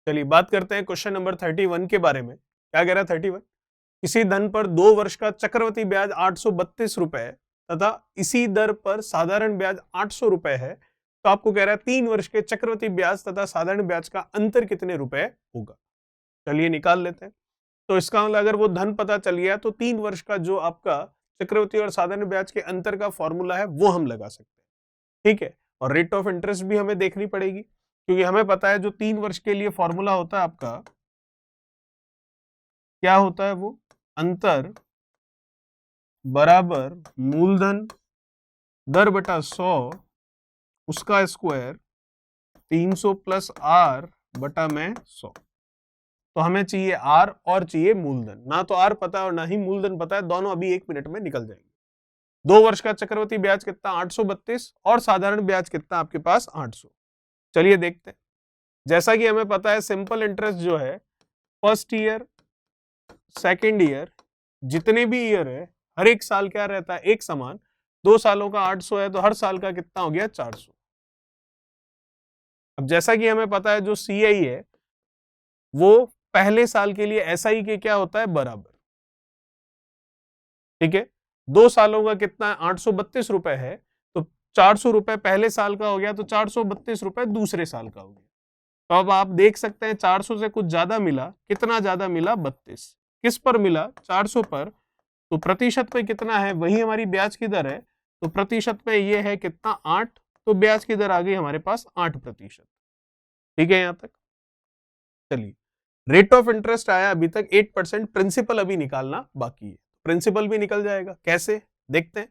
चलिए बात करते हैं क्वेश्चन नंबर 31 के बारे में। क्या कह रहा है 31? किसी धन पर 2 वर्ष का चक्रवृद्धि ब्याज 832 रुपए है तथा इसी दर पर साधारण ब्याज 800 रुपए है, तो आपको कह रहा है 3 वर्ष के चक्रवृद्धि ब्याज तथा साधारण ब्याज का अंतर कितने रुपए होगा। चलिए निकाल लेते हैं। तो इसका मतलब अगर वो धन पता चल गया तो 3 वर्ष का जो आपका चक्रवृद्धि और साधारण ब्याज के अंतर का फॉर्मूला है वो हम लगा सकते हैं। ठीक है, और रेट ऑफ इंटरेस्ट भी हमें देखनी पड़ेगी, क्योंकि हमें पता है जो 3 वर्ष के लिए फॉर्मूला होता है आपका, क्या होता है वो, अंतर बराबर मूलधन दर बटा 100 उसका स्क्वायर 300 प्लस आर बटा में 100। तो हमें चाहिए आर और चाहिए मूलधन। ना तो आर पता है और ना ही मूलधन पता है, दोनों अभी 1 मिनट में निकल जाएंगे। 2 वर्ष का चक्रवृद्धि ब्याज कितना 832 और साधारण ब्याज कितना आपके पास 800। चलिए देखते हैं। जैसा कि हमें पता है सिंपल इंटरेस्ट जो है फर्स्ट ईयर सेकेंड ईयर जितने भी ईयर है हर एक साल क्या रहता है एक समान। 2 सालों का 800 है तो हर साल का कितना हो गया 400। अब जैसा कि हमें पता है जो सीआई है वो पहले साल के लिए एसआई के क्या होता है बराबर। ठीक है, 2 सालों का कितना 832 रुपए है, तो 400 रुपए पहले साल का हो गया, तो 432 रुपए दूसरे साल का हो गया। तो अब आप देख सकते हैं 400 से कुछ ज्यादा मिला, कितना ज्यादा मिला 32। किस पर मिला 400 पर, तो प्रतिशत पे कितना है वही हमारी ब्याज की दर है, तो प्रतिशत पे ये है कितना 8, तो ब्याज की दर आ गई हमारे पास 8%। ठीक है यहां तक। चलिए रेट ऑफ इंटरेस्ट आया अभी तक 8%, प्रिंसिपल अभी निकालना बाकी है। प्रिंसिपल भी निकल जाएगा, कैसे देखते हैं,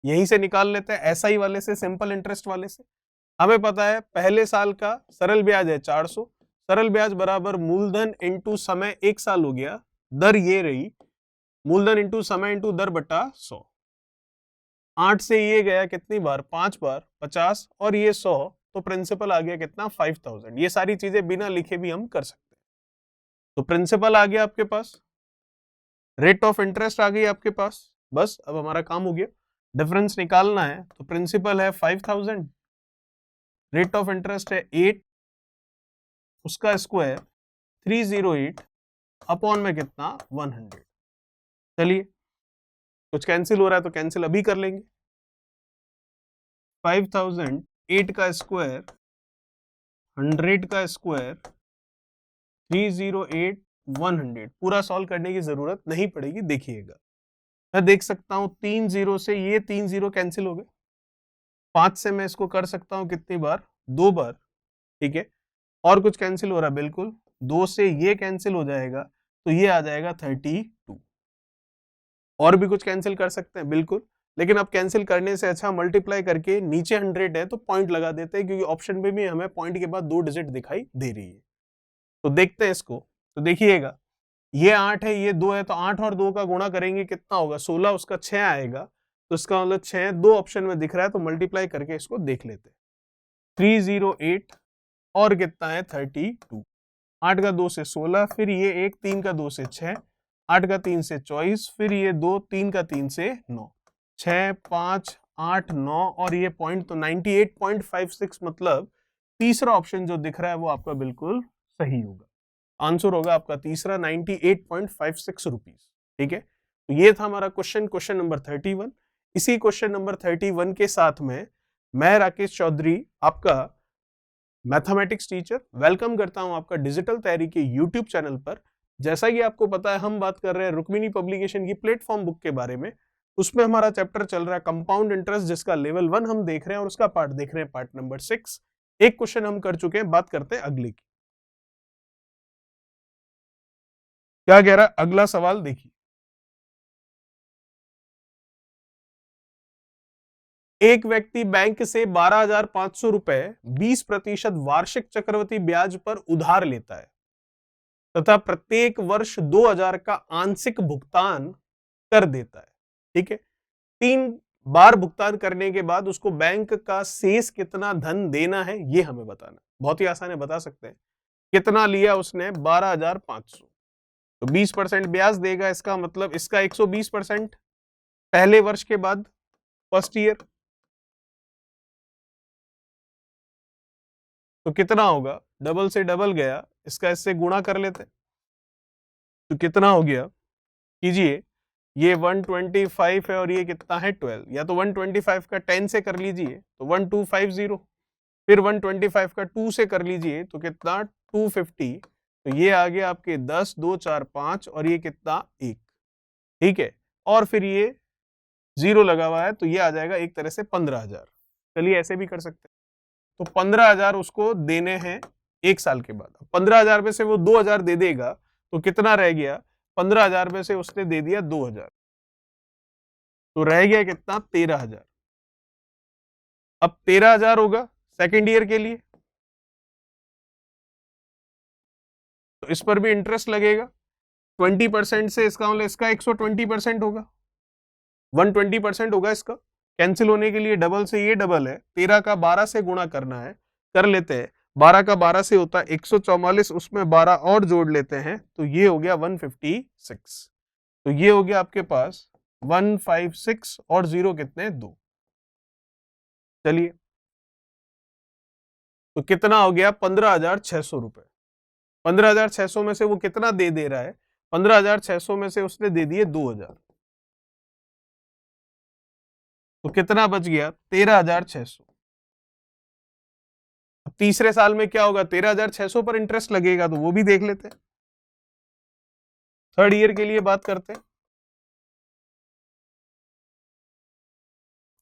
यहीं से निकाल लेते हैं एसआई वाले से, सिंपल इंटरेस्ट वाले से। हमें पता है पहले साल का सरल ब्याज है 400, सरल ब्याज बराबर मूलधन इंटू समय, 1 साल हो गया, दर ये रही मूलधन इंटू समय इंटू दर बटा 100। 8 से ये गया कितनी बार 5 बार 50 और ये 100, तो प्रिंसिपल आ गया कितना 5000। ये सारी चीजें बिना लिखे भी हम कर सकते हैं। तो प्रिंसिपल आ गया आपके पास, रेट ऑफ इंटरेस्ट आ गई आपके पास, बस अब हमारा काम हो गया, डिफरेंस निकालना है। तो प्रिंसिपल है 5000, रेट ऑफ इंटरेस्ट है 8, उसका स्क्वायर 308 अपॉन में कितना 100। चलिए कुछ कैंसिल हो रहा है तो कैंसिल अभी कर लेंगे। 5000 8 का स्क्वायर 100 का स्क्वायर 308 100, पूरा सॉल्व करने की जरूरत नहीं पड़ेगी। देखिएगा मैं देख सकता हूं 3 0 से ये 3 0 कैंसिल हो गए, 5 से मैं इसको कर सकता हूं कितनी बार 2 बार। ठीक है, और कुछ कैंसिल हो रहा है बिल्कुल, 2 से ये कैंसिल हो जाएगा तो ये आ जाएगा 32। और भी कुछ कैंसिल कर सकते हैं बिल्कुल, लेकिन अब कैंसिल करने से अच्छा मल्टीप्लाई करके नीचे 100 है तो पॉइंट लगा देते हैं, क्योंकि ऑप्शन में भी हमें पॉइंट के बाद 2 डिजिट दिखाई दे रही है। तो देखते हैं इसको। तो देखिएगा ये 8 है ये 2 है, तो 8 और 2 का गुणा करेंगे कितना होगा 16, उसका 6 आएगा, तो इसका मतलब 6 2 ऑप्शन में दिख रहा है, तो मल्टीप्लाई करके इसको देख लेते हैं। 308 और कितना है 32, 8 का 2 से 16, फिर ये 1 3 का 2 से 6, 8 का 3 से 24, फिर ये 2 3 का 3 से 9, 6 5 8 9 और ये पॉइंट, तो 98.56, मतलब तीसरा ऑप्शन जो दिख रहा है वो आपका बिल्कुल सही होगा। आंसर होगा आपका तीसरा 98.56 रुपीज। ठीक है, तो ये था हमारा क्वेश्चन नंबर 31। इसी क्वेश्चन नंबर 31 के साथ में मैं राकेश चौधरी आपका मैथमेटिक्स टीचर वेलकम करता हूं आपका डिजिटल तैयारी के यूट्यूब चैनल पर। जैसा कि आपको पता है हम बात कर रहे हैं रुक्मिणी पब्लिकेशन की प्लेटफॉर्म बुक के बारे में। उसमें हमारा चैप्टर चल रहा है कंपाउंड इंटरेस्ट, जिसका लेवल 1 हम देख रहे हैं और उसका पार्ट देख रहे हैं पार्ट नंबर 6। एक क्वेश्चन हम कर चुके हैं, बात करते हैं अगले की। क्या कह रहा है अगला सवाल देखिए, एक व्यक्ति बैंक से 12,500 रुपए 20% वार्षिक चक्रवृद्धि ब्याज पर उधार लेता है तथा प्रत्येक वर्ष 2,000 का आंशिक भुगतान कर देता है। ठीक है, 3 बार भुगतान करने के बाद उसको बैंक का शेष कितना धन देना है ये हमें बताना। बहुत ही आसान है, बता सकते हैं। कितना लिया उसने 12,500, तो 20% ब्याज देगा, इसका मतलब इसका 120% पहले वर्ष के बाद फर्स्ट ईयर, तो कितना होगा, डबल से डबल गया, इसका इससे गुणा कर लेते हैं, तो कितना हो गया कीजिए, ये 125 है और ये कितना है 12, या तो 125 का 10 से कर लीजिए तो 1250, फिर 125 का 2 से कर लीजिए तो कितना 250, तो ये आ गया आपके 10 2 4 5 और ये कितना 1, ठीक है, और फिर ये 0 लगा हुआ है तो ये आ जाएगा एक तरह से 15,000। चलिए ऐसे भी कर सकते हैं, तो 15,000 उसको देने हैं एक साल के बाद। 15,000 में से वो 2,000 दे देगा तो कितना रह गया, 15,000 में से उसने दे दिया 2,000, तो रह गया कितना 13,000। अब 13,000 होगा सेकेंड ईयर के लिए, तो इस पर भी इंटरेस्ट लगेगा 20% से, इसका मतलब इसका 120% होगा, 120% होगा इसका। कैंसिल होने के लिए डबल से ये डबल है, 13 का 12 से गुणा करना है, कर लेते हैं, 12 का 12 से होता है 144, उसमें 12 और जोड़ लेते हैं तो ये हो गया 156, तो ये हो गया आपके पास 156 और 0 कितने 2। चलिए तो कितना हो गया 15,600 रुपए। 15,600 में से वो कितना दे दे रहा है, 15,600 में से उसने दे दिए 2,000, तो कितना बच गया 13,600। अब तीसरे साल में क्या होगा, 13,600 पर इंटरेस्ट लगेगा तो वो भी देख लेते हैं। थर्ड ईयर के लिए बात करते हैं,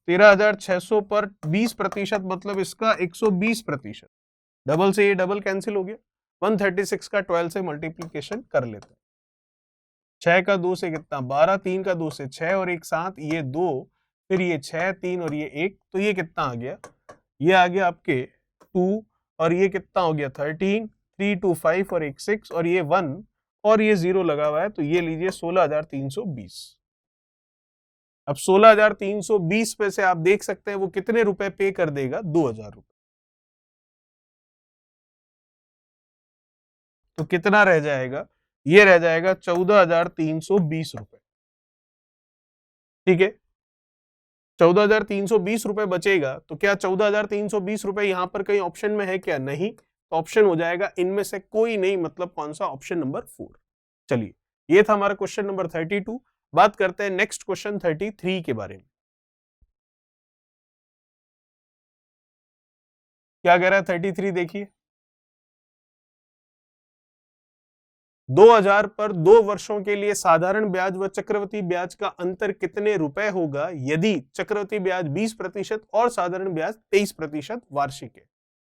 13,600 पर 20% मतलब इसका 120%, डबल से ये डबल कैंसिल हो गया, 136 का 12 से मल्टीप्लीकेशन कर लेते हैं, 6 का 2 से कितना 12, 3 का 2 से 6 और 1 7, ये 2, फिर ये 6 3 और ये 1, तो ये कितना आ गया, ये आ गया आपके 2 और ये कितना हो गया 13, 3 2 5 और 1 6 और ये 1 और ये 0 लगा हुआ है, तो ये लीजिए 16,320। अब 16,320 पे से आप देख सकते हैं वो कितने रुपए पे कर देगा, 2,000 रुपए, तो कितना रह जाएगा, ये रह जाएगा 14,320 रुपए, ठीक है। 14,320 रुपए बचेगा, तो क्या 14,320 रुपए यहां पर कहीं ऑप्शन में है क्या, नहीं, तो ऑप्शन हो जाएगा इनमें से कोई नहीं, मतलब कौन सा, ऑप्शन नंबर 4। चलिए ये था हमारा क्वेश्चन नंबर 32। बात करते हैं नेक्स्ट क्वेश्चन 33 के बारे में। क्या कह रहा है 33, देखिए, 2,000 पर 2 वर्षों के लिए साधारण ब्याज व चक्रवृद्धि ब्याज का अंतर कितने रुपए होगा यदि चक्रवृद्धि ब्याज 20% और साधारण ब्याज 23% वार्षिक है।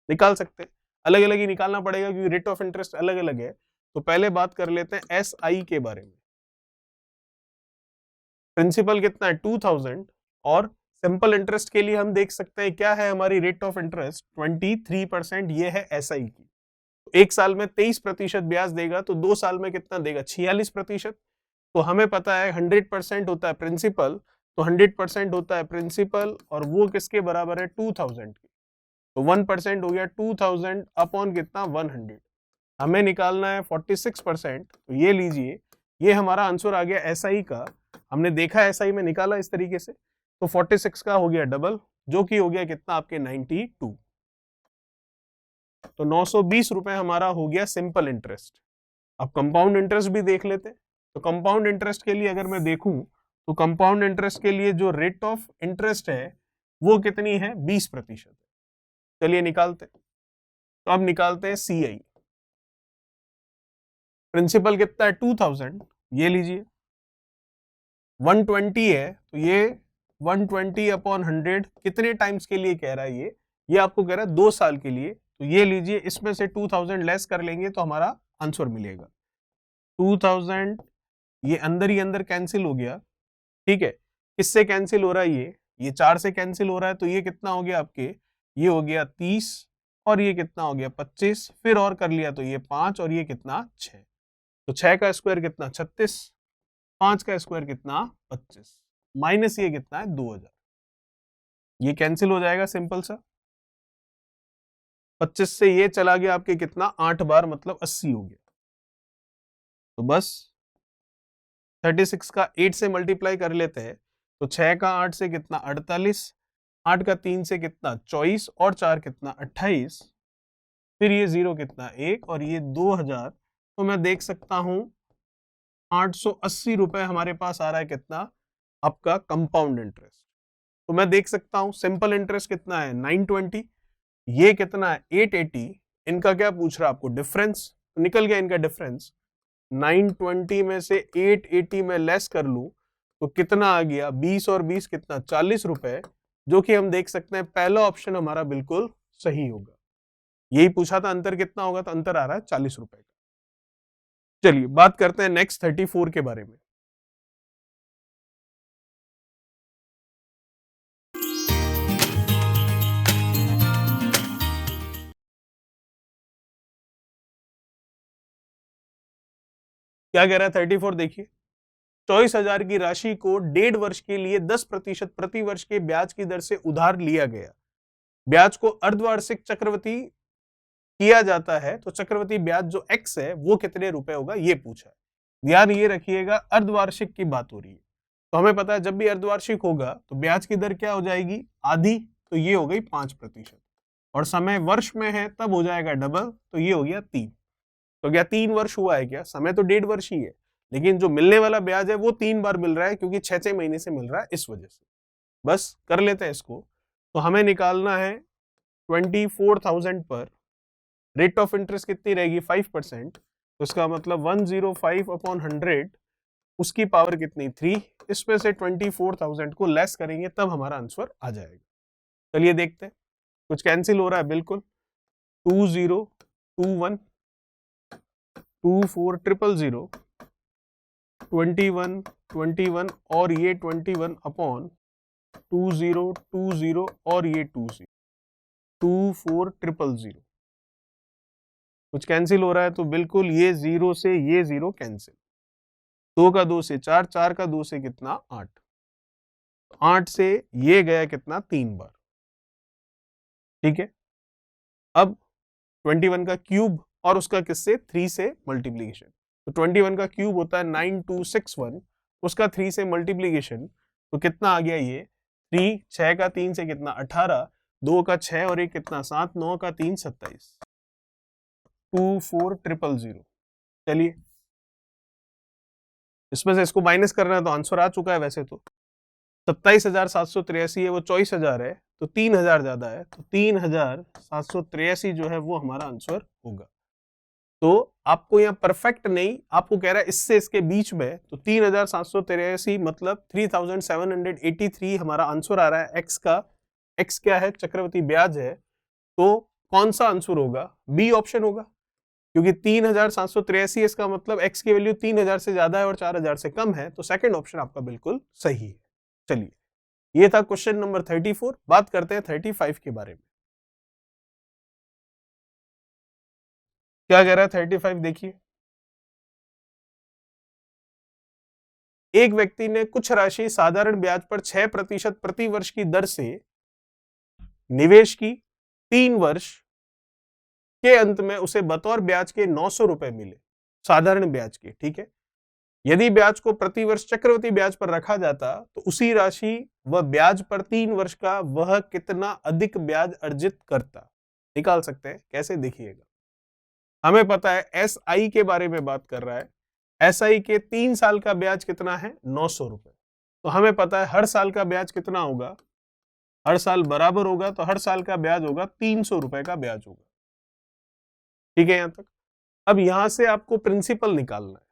निकाल सकते हैं, अलग अलग ही निकालना पड़ेगा क्योंकि रेट ऑफ इंटरेस्ट अलग अलग है। तो पहले बात कर लेते हैं SI के बारे में। प्रिंसिपल कितना है 2,000 और सिंपल इंटरेस्ट के लिए हम देख सकते हैं क्या है हमारी रेट ऑफ इंटरेस्ट 23%, ये है SI की। एक साल में 23% ब्याज देगा तो 2 साल में कितना देगा 46%। तो हमें पता है 100% होता है प्रिंसिपल, तो 100% होता है प्रिंसिपल और वो किसके बराबर है 2,000 की, तो 1% हो गया 2,000 अपॉन कितना 100। हमें निकालना है 46%, तो ये लीजिए, ये हमारा आंसर आ गया SI का। हमने देखा SI में निकाला इस तरीके से, तो 46 का हो गया डबल, जो कि हो गया कितना आपके 92, तो 920 रुपए हमारा हो गया सिंपल इंटरेस्ट। अब कंपाउंड इंटरेस्ट भी देख लेते हैं। तो कंपाउंड इंटरेस्ट के लिए अगर मैं देखूं तो कंपाउंड इंटरेस्ट के लिए जो रेट ऑफ इंटरेस्ट है वो कितनी है 20%। चलिए निकालते हैं, तो अब निकालते हैं CI। प्रिंसिपल कितना है 2,000, ये लीजिए 120 है, तो ये 120 अपॉन 100 कितने टाइम्स के लिए कह रहा है, ये आपको कह रहा है 2 साल के लिए, तो ये लीजिए इसमें से 2,000 लेस कर लेंगे तो हमारा आंसर मिलेगा 2,000, ये अंदर ही अंदर कैंसिल हो गया, ठीक है। किससे कैंसिल हो रहा है, ये 4 से कैंसिल हो रहा है, तो ये कितना हो गया आपके, ये हो गया 30 और ये कितना हो गया 25, फिर और कर लिया तो ये 5 और ये कितना 6, तो 6 का स्क्वायर कितना 36, 5 का स्क्वायर कितना 25, माइनस ये कितना है 2,000, ये कैंसिल हो जाएगा सिंपल सा। 25 से ये चला गया आपके कितना 8 बार, मतलब 80 हो गया, तो बस 36 का 8 से मल्टीप्लाई कर लेते हैं, तो 6 का 8 से कितना 48, 8 का 3 से कितना 24 और 4 कितना 28, फिर ये 0 कितना 1 और ये 2000, तो मैं देख सकता हूं 880 रुपए हमारे पास आ रहा है कितना, आपका कंपाउंड इंटरेस्ट। तो मैं देख सकता हूं सिंपल इंटरेस्ट कितना है 920, ये कितना है 880, इनका क्या पूछ रहा है आपको डिफरेंस, तो निकल गया इनका डिफरेंस। 920 में से 880 में लेस कर लूं तो कितना आ गया 20 और 20 कितना 40 रुपए, जो कि हम देख सकते हैं पहला ऑप्शन हमारा बिल्कुल सही होगा। यही पूछा था अंतर कितना होगा, तो अंतर आ रहा है 40 रुपए का। चलिए बात करते हैं नेक्स्ट 34 के बारे में। क्या कह रहा है 34, देखिए 24,000 की राशि को 1.5 वर्ष के लिए 10% प्रति वर्ष के ब्याज की दर से उधार लिया गया। ब्याज को अर्धवार्षिक चक्रवृद्धि किया जाता है, तो चक्रवृद्धि ब्याज जो x है वो कितने रुपए होगा, ये पूछा है। ध्यान ये रखिएगा अर्धवार्षिक की बात हो रही है, तो हमें पता है जब भी अर्धवार्षिक होगा तो ब्याज की दर क्या हो जाएगी, आधी, तो ये हो गई 5%, और समय वर्ष में है तब हो जाएगा डबल, तो ये हो गया 3। तो क्या 3 वर्ष हुआ है क्या, समय तो 1.5 वर्ष ही है, लेकिन जो मिलने वाला ब्याज है वो 3 बार मिल रहा है क्योंकि 6-6 महीने से मिल रहा है, इस वजह से। बस कर लेते हैं इसको। तो हमें निकालना है 24,000 पर रेट ऑफ इंटरेस्ट कितनी रहेगी 5%, तो इसका मतलब 105 अपॉन 100, उसकी पावर कितनी 3, इसमें से 24,000 को लेस करेंगे तब हमारा आंसर आ जाएगा। चलिए देखते हैं, कुछ कैंसिल हो रहा है बिल्कुल, 2021 24,000 21 21 और ये 21 अपॉन 2020 और ये 24,000, कुछ कैंसिल हो रहा है, तो बिल्कुल ये 0 से ये 0 कैंसिल, 2 का 2 से 4, 4 का 2 से कितना 8, 8 से ये गया कितना 3 बार, ठीक है। अब 21 का क्यूब और उसका किससे 3 से मल्टीप्लीकेशन, तो 21 का क्यूब होता है 9261, उसका 3 से मल्टीप्लीकेशन, तो कितना आ गया ये 3, 6 का 3 से कितना 18, 2 का 6 और 1 कितना 7, 9 का 3 27, 24,000। चलिए इसमें से इसको माइनस करना है तो आंसर आ चुका है वैसे तो 27,783 है, वो 24,000 है तो 3,000 ज्यादा है, तो 3,783 जो है वो हमारा आंसर होगा। तो आपको यहाँ परफेक्ट नहीं, आपको कह रहा है इससे इसके बीच में, तो 3,783 मतलब 3,783 हमारा आंसर आ रहा है एक्स का। एक्स क्या है, चक्रवृद्धि ब्याज है, तो कौन सा आंसर होगा, बी ऑप्शन होगा, क्योंकि 3,783 इसका मतलब एक्स की वैल्यू 3,000 से ज्यादा है और 4,000 से कम है, तो सेकंड ऑप्शन आपका बिल्कुल सही है। चलिए ये था क्वेश्चन नंबर 34। बात करते हैं 35 के बारे में। क्या कह रहा है 35, देखिए एक व्यक्ति ने कुछ राशि साधारण ब्याज पर 6% प्रति वर्ष की दर से निवेश की, 3 वर्ष के अंत में उसे बतौर ब्याज के 900 रुपए मिले, साधारण ब्याज के, ठीक है। यदि ब्याज को प्रति वर्ष चक्रवृद्धि ब्याज पर रखा जाता तो उसी राशि व ब्याज पर 3 वर्ष का वह कितना अधिक ब्याज अर्जित करता, निकाल सकते हैं कैसे, देखिएगा। हमें पता है एसआई के बारे में बात कर रहा है, एसआई के 3 साल का ब्याज कितना है 900 रुपए, तो हमें पता है हर साल का ब्याज कितना होगा, हर साल बराबर होगा, तो हर साल का ब्याज होगा 300 रुपए का ब्याज होगा, ठीक है यहां तक। अब यहां से आपको प्रिंसिपल निकालना है,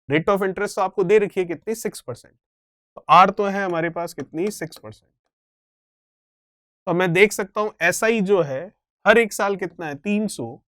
रेट ऑफ इंटरेस्ट तो आपको दे रखी है कितनी 6%, तो आर तो है हमारे पास कितनी 6%, तो मैं देख सकता हूं एसआई जो है हर एक साल कितना है 300,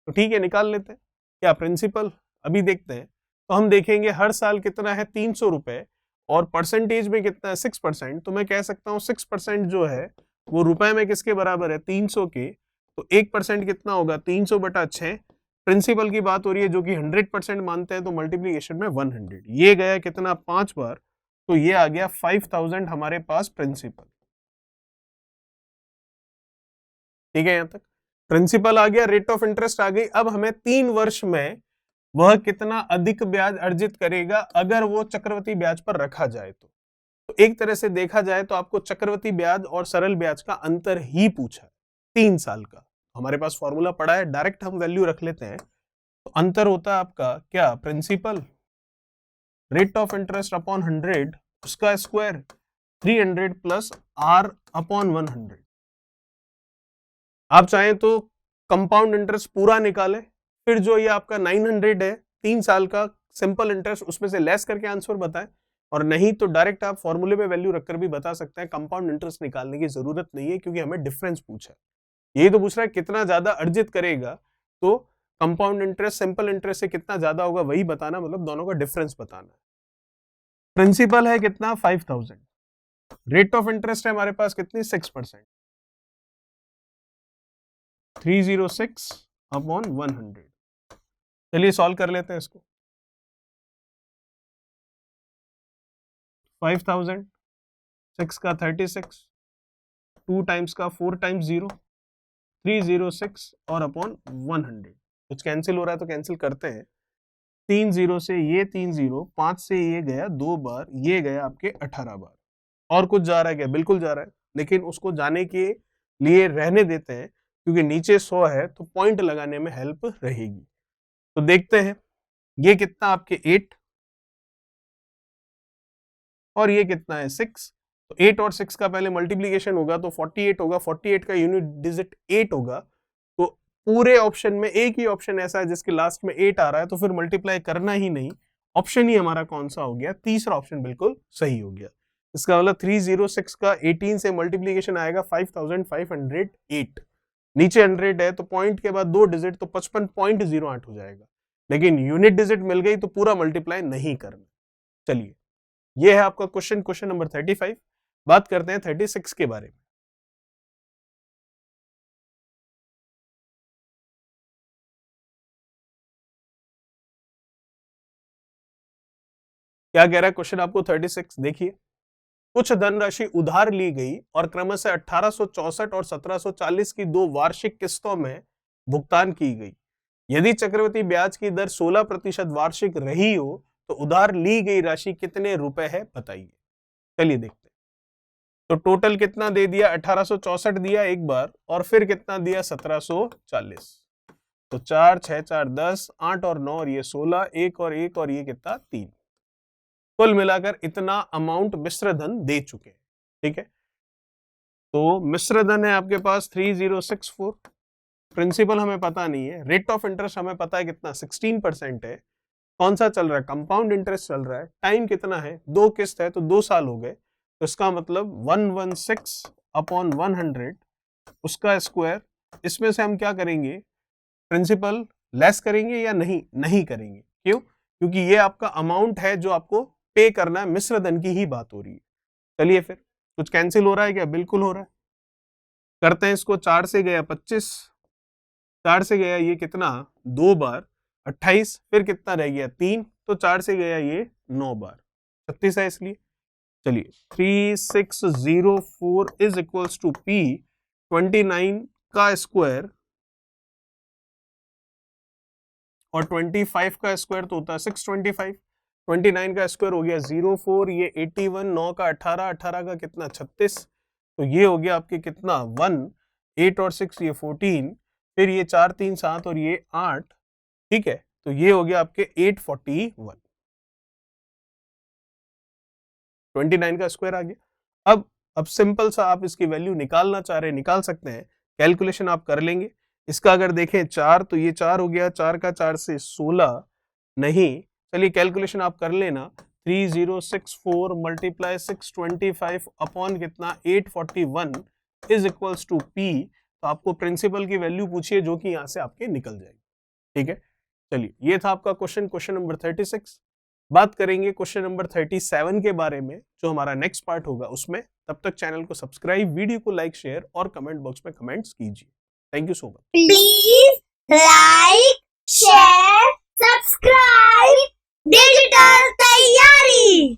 तो ठीक है निकाल लेते हैं क्या प्रिंसिपल, अभी देखते हैं। तो हम देखेंगे हर साल कितना है 300 रुपए और परसेंटेज में कितना है 6%, तो मैं कह सकता हूँ 6% जो है वो रुपए में किसके बराबर है 300 के, तो 1% कितना होगा 300/6, प्रिंसिपल की बात हो रही है जो कि 100% मानते हैं, तो मल्टीप्लीकेशन में 100, ये गया कितना 5 बार, तो ये आ गया 5,000 हमारे पास प्रिंसिपल, ठीक है। यहां तक प्रिंसिपल आ गया, रेट ऑफ इंटरेस्ट आ गई। अब हमें 3 वर्ष में वह कितना अधिक ब्याज अर्जित करेगा अगर वो चक्रवृद्धि ब्याज पर रखा जाए, तो एक तरह से देखा जाए तो आपको चक्रवृद्धि ब्याज और सरल ब्याज का अंतर ही पूछा है 3 साल का, हमारे पास फॉर्मूला पड़ा है, डायरेक्ट हम वैल्यू रख लेते हैं। तो अंतर होता है आपका क्या, principal rate of interest upon 100 उसका स्क्वायर 300 प्लस आर अपॉन 100। आप चाहें तो कंपाउंड इंटरेस्ट पूरा निकालें, फिर जो ये आपका 900 है 3 साल का सिंपल इंटरेस्ट उसमें से लेस करके आंसर बताएं, और नहीं तो डायरेक्ट आप फॉर्मूले में वैल्यू रखकर भी बता सकते हैं। कंपाउंड इंटरेस्ट निकालने की जरूरत नहीं है क्योंकि हमें डिफरेंस पूछा है। यही तो पूछ रहा है कितना ज्यादा अर्जित करेगा, तो कंपाउंड इंटरेस्ट सिंपल इंटरेस्ट से कितना ज्यादा होगा वही बताना, मतलब दोनों का डिफरेंस बताना है। प्रिंसिपल है कितना 5000, रेट ऑफ इंटरेस्ट है हमारे पास कितनी 6%, 306 अपॉन 100। चलिए सॉल्व कर लेते हैं इसको। 5000 6 का 36, 2 टाइम्स का 4 टाइम्स 0 306 और अपॉन 100। कुछ कैंसिल हो रहा है तो कैंसिल करते हैं। 3 0 से ये 3 0, 5 से ये गया 2 बार, ये गया आपके 18 बार। और कुछ जा रहा है क्या, बिल्कुल जा रहा है, लेकिन उसको जाने के लिए रहने देते हैं क्योंकि नीचे 100 है तो पॉइंट लगाने में हेल्प रहेगी। तो देखते हैं ये कितना आपके 8 और ये कितना है 6। तो 8 और 6 का पहले मल्टीप्लीकेशन होगा तो 48 होगा, 48 का यूनिट डिजिट 8 होगा। तो पूरे ऑप्शन में एक ही ऑप्शन ऐसा है जिसके लास्ट में 8 आ रहा है, तो फिर मल्टीप्लाई करना ही नहीं, ऑप्शन ही हमारा कौन सा हो गया, तीसरा ऑप्शन बिल्कुल सही हो गया। इसका मतलब 306 का 18 से मल्टीप्लीकेशन आएगा 5508। नीचे 100 है तो पॉइंट के बाद 2 डिजिट तो 55.08 हो जाएगा, लेकिन यूनिट डिजिट मिल गई तो पूरा मल्टीप्लाई नहीं करना। चलिए ये है आपका क्वेश्चन नंबर 35। बात करते हैं 36 के बारे में। क्या कह रहा है क्वेश्चन आपको 36, देखिए। कुछ धनराशि उधार ली गई और क्रमशः 1864 और 1740 की 2 वार्षिक किस्तों में भुगतान की गई। यदि चक्रवृद्धि ब्याज की दर 16% वार्षिक रही हो तो उधार ली गई राशि कितने रुपए है बताइए। चलिए देखते हैं। तो टोटल कितना दे दिया, 1864 दिया एक बार और फिर कितना दिया 1740। तो 4 6 4 10, 8 और 9 और ये 16, 1 और 1 और ये कितना 3। कुल मिलाकर इतना अमाउंट मिश्र धन दे चुके हैं। ठीक है, तो मिश्र धन है आपके पास 3064। प्रिंसिपल हमें पता नहीं है, रेट ऑफ इंटरेस्ट हमें पता है कितना 16% है। कौन सा चल रहा है, कंपाउंड इंटरेस्ट चल रहा है। टाइम कितना है, 2 किस्त है तो 2 साल हो गए, तो इसका मतलब 116 अपॉन 100 उसका स्क्वायर। इसमें से हम क्या करेंगे, प्रिंसिपल लेस करेंगे या नहीं करेंगे। क्यों, क्योंकि ये आपका अमाउंट है जो आपको पे करना है, मिश्र धन की ही बात हो रही है। चलिए फिर कुछ कैंसिल हो रहा है क्या, बिल्कुल हो रहा है। करते हैं इसको, 4 से गया 25, 4 से गया ये कितना 2 बार 28, फिर कितना रह गया 3, तो 4 से गया ये 9 बार 36 है इसलिए। चलिए 3604 इज इक्वल्स टू P 29 का स्क्वायर और 25 का स्क्वायर तो होता है 625। 29 का स्क्वायर हो गया 04, ये 81, 9 का 18, 18 का कितना 36, तो ये हो गया आपके कितना 1, 8 और 6 ये 14, फिर ये 4 3 7 और ये 8। ठीक है, तो ये हो गया आपके 841। 29 का स्क्वायर आ गया। अब सिंपल सा आप इसकी वैल्यू निकालना चाह रहे हैं, निकाल सकते हैं, कैलकुलेशन आप कर लेंगे। इसका अगर देखें 4 तो ये 4 हो गया, 4 का 4 से 16 नहीं, चलिए कैलकुलेशन आप कर लेना। 3064 मल्टीप्लाई 625 अपॉन कितना 841 इज इक्वल्स टू P। तो आपको प्रिंसिपल की वैल्यू पूछिए जो कि यहां से आपके निकल जाएगी। ठीक है, चलिए ये था आपका क्वेश्चन नंबर 36। बात करेंगे क्वेश्चन नंबर 37 के बारे में जो हमारा नेक्स्ट पार्ट होगा उसमें। तब तक चैनल को सब्सक्राइब, वीडियो को लाइक, शेयर और कमेंट बॉक्स में कमेंट्स कीजिए। Thank you so much. Please like, share, subscribe digital तैयारी।